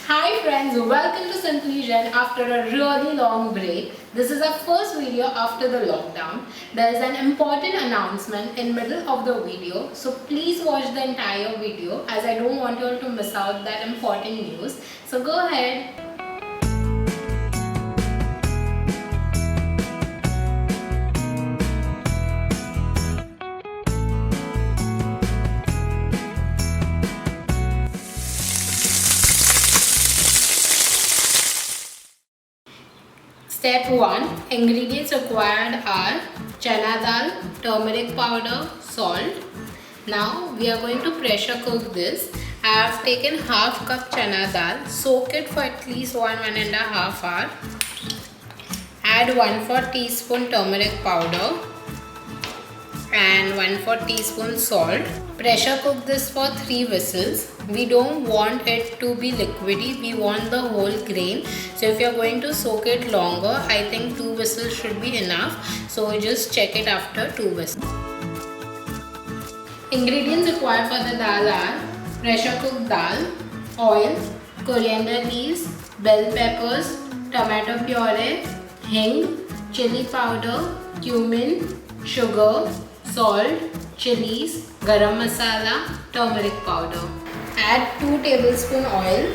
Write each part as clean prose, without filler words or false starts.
Hi friends, welcome to Simply Jen after a really long break. This is our first video after the lockdown. There is an important announcement in middle of the video, so please watch the entire video as I don't want you all to miss out that important news. So go ahead. Step 1. Ingredients required are chana dal, turmeric powder, salt. Now we are going to pressure cook this. I have taken half cup chana dal, soak it for at least 1.5 hours. Add 1/4 teaspoon turmeric powder and 1/4 teaspoon salt. Pressure cook this for 3 whistles. We don't want it to be liquidy, we want the whole grain. So if you're going to soak it longer, I think 2 whistles should be enough. So just check it after 2 whistles. Ingredients required for the dal are pressure cooked dal, oil, coriander leaves, bell peppers, tomato puree, hing, chili powder, cumin, sugar, salt, chilies, garam masala, turmeric powder. Add 2 tablespoon oil.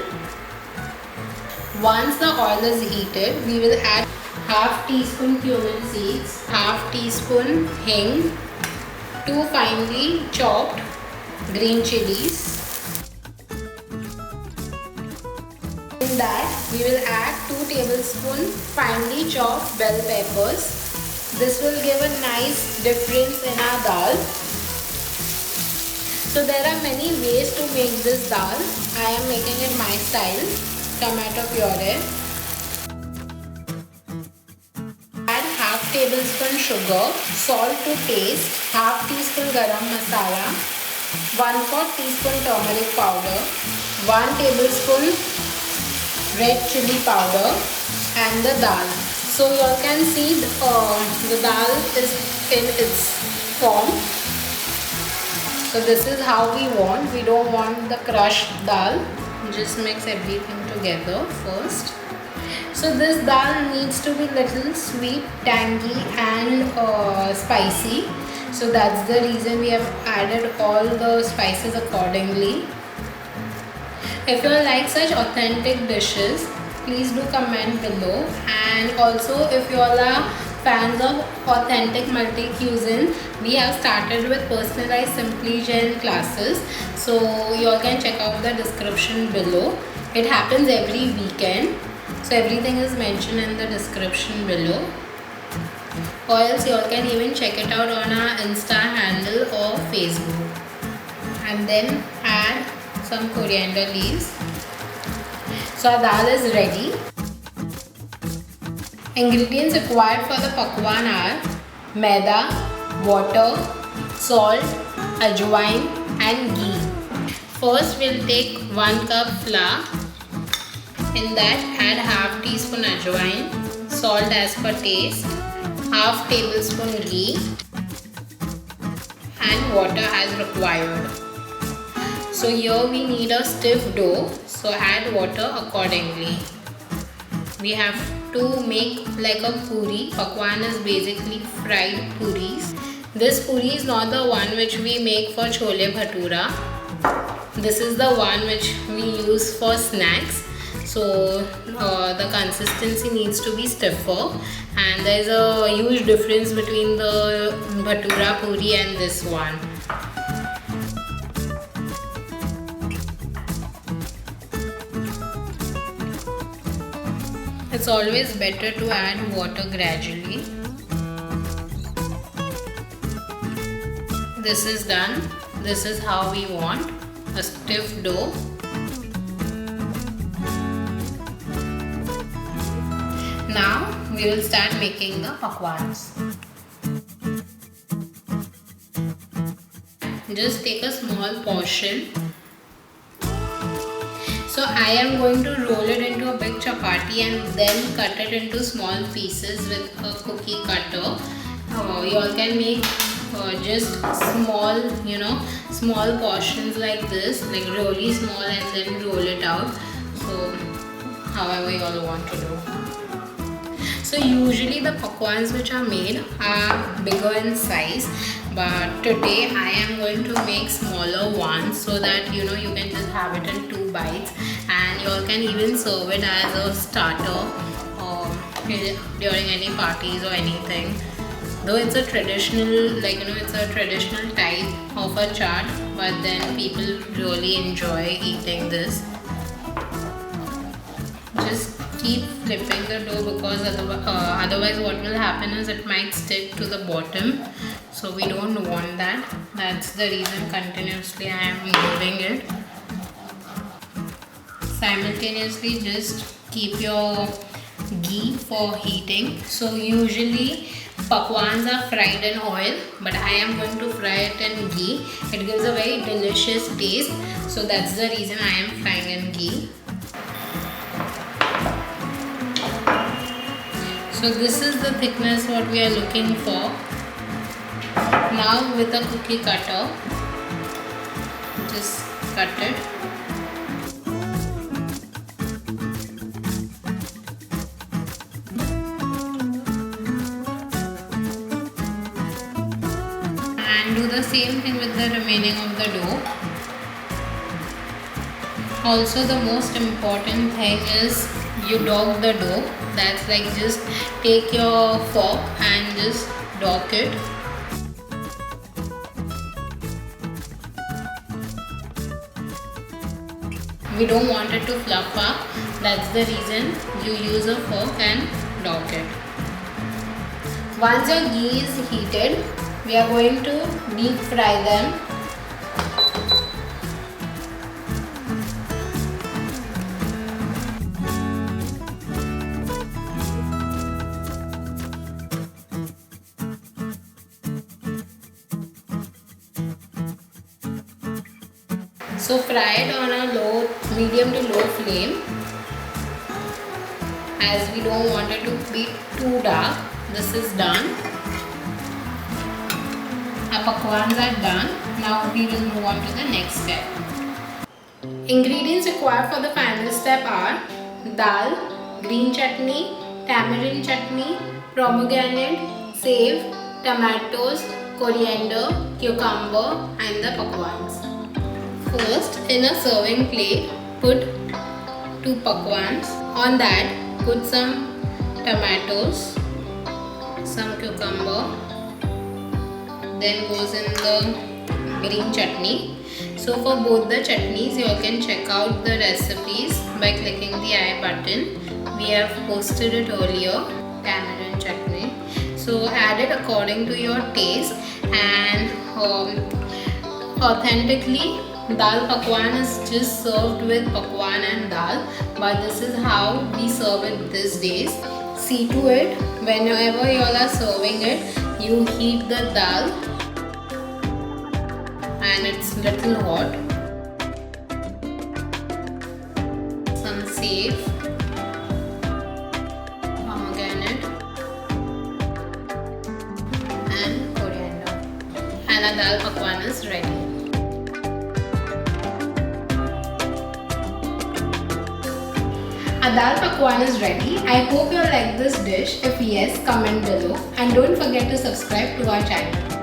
Once the oil is heated, we will add half teaspoon cumin seeds, half teaspoon hing, 2 finely chopped green chilies. In that, we will add 2 tablespoons finely chopped bell peppers. This will give a nice difference in our dal. So there are many ways to make this dal. I am making it my style. Tomato puree. Add half tablespoon sugar, salt to taste, half teaspoon garam masala, 1/4 teaspoon turmeric powder, 1 tablespoon red chili powder and the dal. So you all can see the dal is in its form. So this is how we want. We don't want the crushed dal. Just mix everything together first. So this dal needs to be little sweet, tangy and spicy. So that's the reason we have added all the spices accordingly. If you like such authentic dishes, please do comment below. And also if you all are fans of authentic multi-cuisine, we have started with personalized Simply Jen classes. So you all can check out the description below. It happens every weekend. So everything is mentioned in the description below. Or else you all can even check it out on our Insta handle or Facebook. And then add some coriander leaves. So our dal is ready. Ingredients required for the pakwan are maida, water, salt, ajwain and ghee. First we'll take 1 cup flour. In that add half teaspoon ajwain, salt as per taste, half tablespoon ghee and water as required. So here we need a stiff dough, so add water accordingly. We have to make like a puri. Pakwan is basically fried puris. This puri is not the one which we make for chole bhatura. This is the one which we use for snacks. So the consistency needs to be stiffer, and there is a huge difference between the bhatura puri and this one. It's always better to add water gradually. This is done. This is how we want a stiff dough. Now we will start making the pakwans. Just take a small portion. So I am going to roll it into a big chapati and then cut it into small pieces with a cookie cutter. You all can make just small, small portions like this, like really small, and then roll it out. So So however you all want to do. So usually the pakwans which are made are bigger in size, but today I am going to make smaller ones so that you can just have it in 2 bites, and you all can even serve it as a starter or during any parties or anything. Though it's a traditional, it's a traditional type of a chaat, but then people really enjoy eating this. Just keep flipping the dough, because otherwise what will happen is it might stick to the bottom, so we don't want that. That's the reason continuously I am moving it. Simultaneously just keep your ghee for heating. So usually pakwans are fried in oil, but I am going to fry it in ghee. It gives a very delicious taste, so that's the reason I am frying in ghee. So this is the thickness what we are looking for. Now with a cookie cutter, just cut it. And do the same thing with the remaining of the dough. Also the most important thing is you dock the dough. That's like just take your fork and just dock it. We don't want it to fluff up. That's the reason you use a fork and dock it. Once your ghee is heated, we are going to deep fry them. So fry it on a medium to low flame, as we don't want it to be too dark. This is done. Our pakwans are done. Now we will move on to the next step. Ingredients required for the final step are dal, green chutney, tamarind chutney, pomegranate, save, tomatoes, coriander, cucumber, and the pakwans. First, in a serving plate, put 2 pakwans. On that, put some tomatoes, some cucumber, then goes in the green chutney. So for both the chutneys, you all can check out the recipes by clicking the I button. We have posted it earlier, tamarind chutney. So add it according to your taste, and authentically, dal pakwan is just served with pakwan and dal, but this is how we serve it these days. See to it, whenever you all are serving it, you heat the dal and it's little hot. Some save, pomegranate and coriander, and our dal pakwan is ready. Our dal pakwan is ready. I hope you like this dish. If yes, comment below, and don't forget to subscribe to our channel.